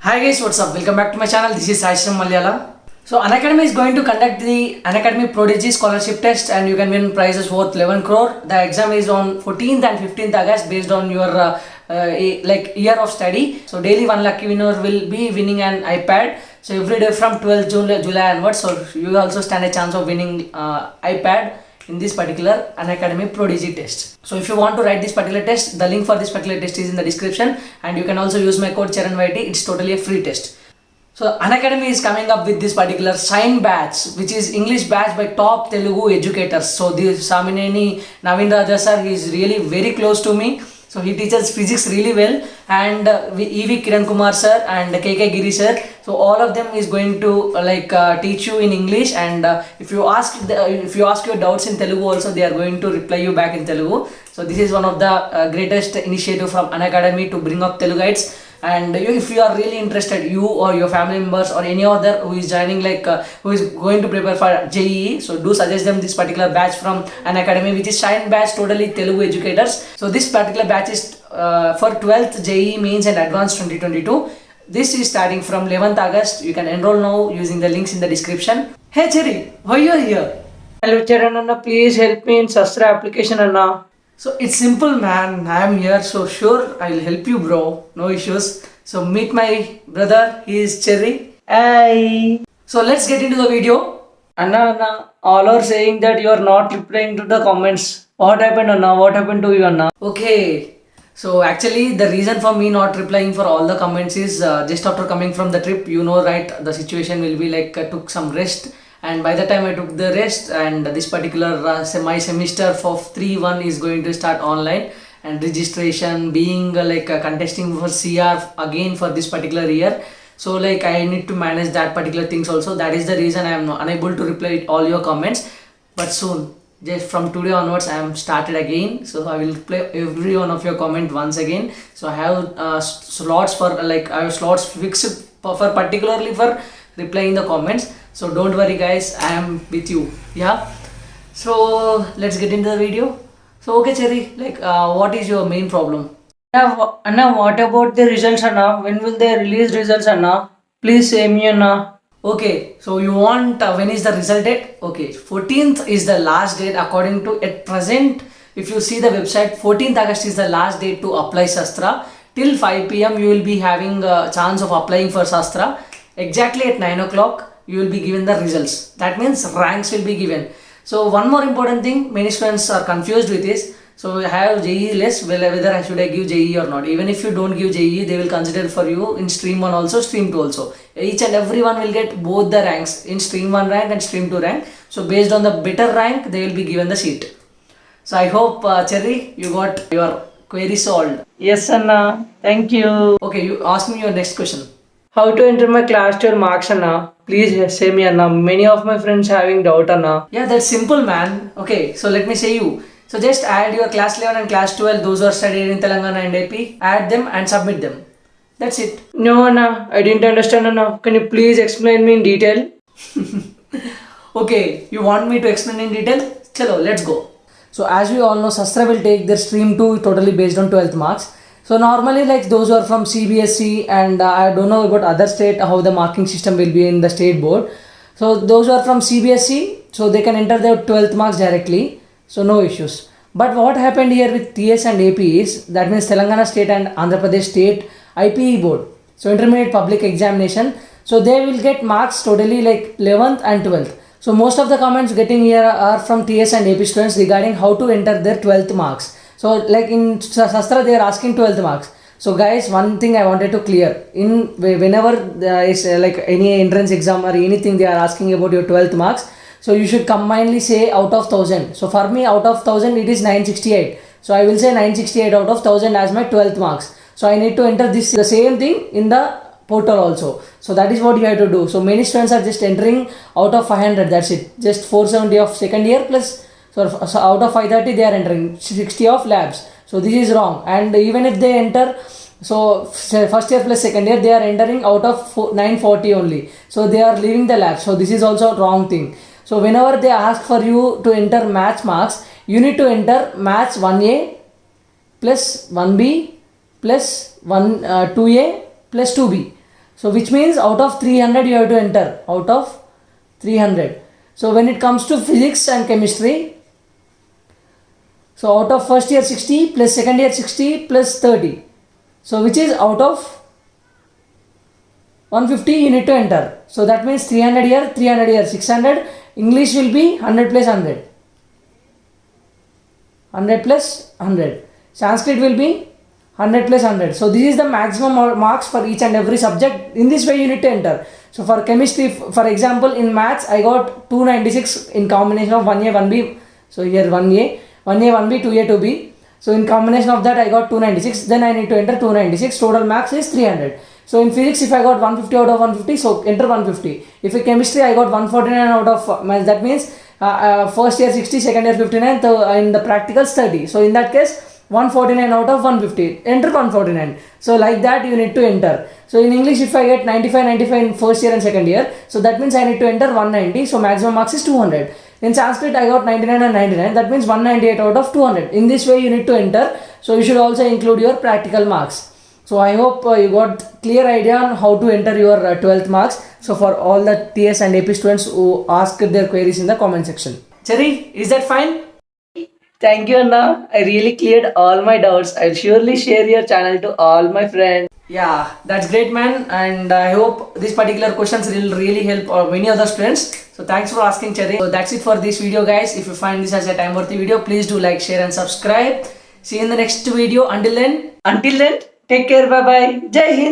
Hi guys, what's up? Welcome back to my channel. This is Saishram Malayala. So Unacademy is going to conduct the Unacademy Prodigy Scholarship Test and you can win prizes worth 11 crore. The exam is on 14th and 15th August based on your year of study. So daily one lucky winner will be winning an iPad. So every day from 12th July onwards, so you also stand a chance of winning iPad in this particular Unacademy Prodigy test. So if you want to write this particular test, the link for this particular test is in the description and you can also use my code CharanYT. It's totally a free test. So Unacademy is coming up with this particular Shine batch, which is English batch by top Telugu educators. So this Samineni Naveen Raja sir, he is really very close to me. So he teaches physics really well, and E.V. Kiran Kumar sir and K.K. Giri sir. So all of them is going to teach you in English, and if you ask your doubts in Telugu also, they are going to reply you back in Telugu. So this is one of the greatest initiative from Unacademy to bring up Telugites. And if you are really interested, you or your family members or any other who is joining who is going to prepare for JEE, so do suggest them this particular batch from Unacademy, which is Shine batch, totally Telugu educators. So this particular batch is for 12th JEE Mains and Advanced 2022. This is starting from 11th August. You can enroll now using the links in the description. Hey Cherry, why you are here? Hello Charan Anna, please help me in Sastra application Anna. So it's simple man, I am here, so sure I'll help you bro, no issues. So meet my brother, he is Cherry. Hi. So let's get into the video. Anna, all are saying that you are not replying to the comments. What happened Anna? What happened to you Anna? Okay. So actually the reason for me not replying for all the comments is just after coming from the trip, you know right, the situation will be took some rest. And by the time I took the rest, and this particular my semester of 3-1 is going to start online, and registration being contesting for CR again for this particular year. So I need to manage that particular things also. That is the reason I am not unable to reply all your comments. But soon, just from today onwards, I am started again. So I will reply every one of your comment once again. So I have slots for I have slots fixed for particularly for replying the comments. So don't worry guys, I am with you. Yeah. So let's get into the video. So okay Cherry, what is your main problem? Anna, what about the results Anna? When will they release results Anna? Please say me Anna. Okay, so you want when is the result date? Okay, 14th is the last date according to at present. If you see the website, 14th August is the last date to apply Shastra. Till 5 p.m. you will be having a chance of applying for Shastra. Exactly at 9 o'clock you will be given the results. That means ranks will be given. So one more important thing many students are confused with is, so I have JEE list, whether should I give JEE or not. Even if you don't give JEE, they will consider for you in stream 1 also, stream 2 also. Each and everyone will get both the ranks in stream 1 rank and stream 2 rank. So based on the better rank, they will be given the seat. So I hope Cherry, you got your query solved. Yes Anna, thank you. Okay, you ask me your next question. How to enter my class 12 marks Anna? Please say me Anna. Many of my friends having doubt Anna. Yeah, that's simple man. Okay, so let me say you. So just add your class 11 and class 12, those who are studying in Telangana and AP, add them and submit them. That's it. No Anna, I didn't understand Anna. Can you please explain me in detail? Okay, you want me to explain in detail? Chalo, let's go. So as we all know, Shastra will take their stream 2 totally based on 12th marks. So normally those who are from CBSE and I don't know about other state how the marking system will be in the state board. So those who are from CBSE, so they can enter their 12th marks directly. So no issues. But what happened here with TS and AP is, that means Telangana state and Andhra Pradesh state IPE board. So intermediate public examination. So they will get marks totally 11th and 12th. So most of the comments getting here are from TS and AP students regarding how to enter their 12th marks. So in Shastra they are asking 12th marks. So guys, one thing I wanted to clear, in whenever there is any entrance exam or anything they are asking about your 12th marks, so you should combinedly say out of 1000. So for me out of 1000 it is 968. So I will say 968 out of 1000 as my 12th marks. So I need to enter the same thing in the portal also. So that is what you have to do. So many students are just entering out of 500, that's it. Just 470 of second year plus, so out of 530 they are entering 60 of labs. So this is wrong. And even if they enter, so first year plus second year, they are entering out of 940 only. So they are leaving the lab. So this is also a wrong thing. So whenever they ask for you to enter maths marks, you need to enter maths 1A plus 1B plus 2A plus 2B. So which means out of 300 you have to enter, out of 300. So when it comes to physics and chemistry, so out of first year 60 plus second year 60 plus 30. So which is out of 150 you need to enter. So that means 300 here, 300 here, 600. English will be 100 plus 100. 100 plus 100. Sanskrit will be 100 plus 100. So this is the maximum marks for each and every subject. In this way you need to enter. So for chemistry, for example, in maths I got 296 in combination of 1A, 1B. So here 1A, 1B, 2A, 2B. So in combination of that I got 296. Then I need to enter 296. Total marks is 300. So in physics, if I got 150 out of 150, so enter 150. If in chemistry I got 149 out of, that means first year 60, second year 59, in the practicals 30. So in that case, 149 out of 150, enter 149. So like that you need to enter. So in English, if I get 95 in first year and second year, so that means I need to enter 190. So maximum marks is 200. In Sanskrit, I got 99 and 99. That means 198 out of 200. In this way you need to enter. So you should also include your practical marks. So I hope you got clear idea on how to enter your 12th marks. So for all the TS and AP students who asked their queries in the comment section. Cherry, is that fine? Thank you, Anna. I really cleared all my doubts. I'll surely share your channel to all my friends. Yeah, that's great, man. And I hope these particular questions will really help many other students. So thanks for asking, Cherry. So that's it for this video, guys. If you find this as a time-worthy video, please do like, share and subscribe. See you in the next video. Until then, take care. Bye-bye. Jai Hind.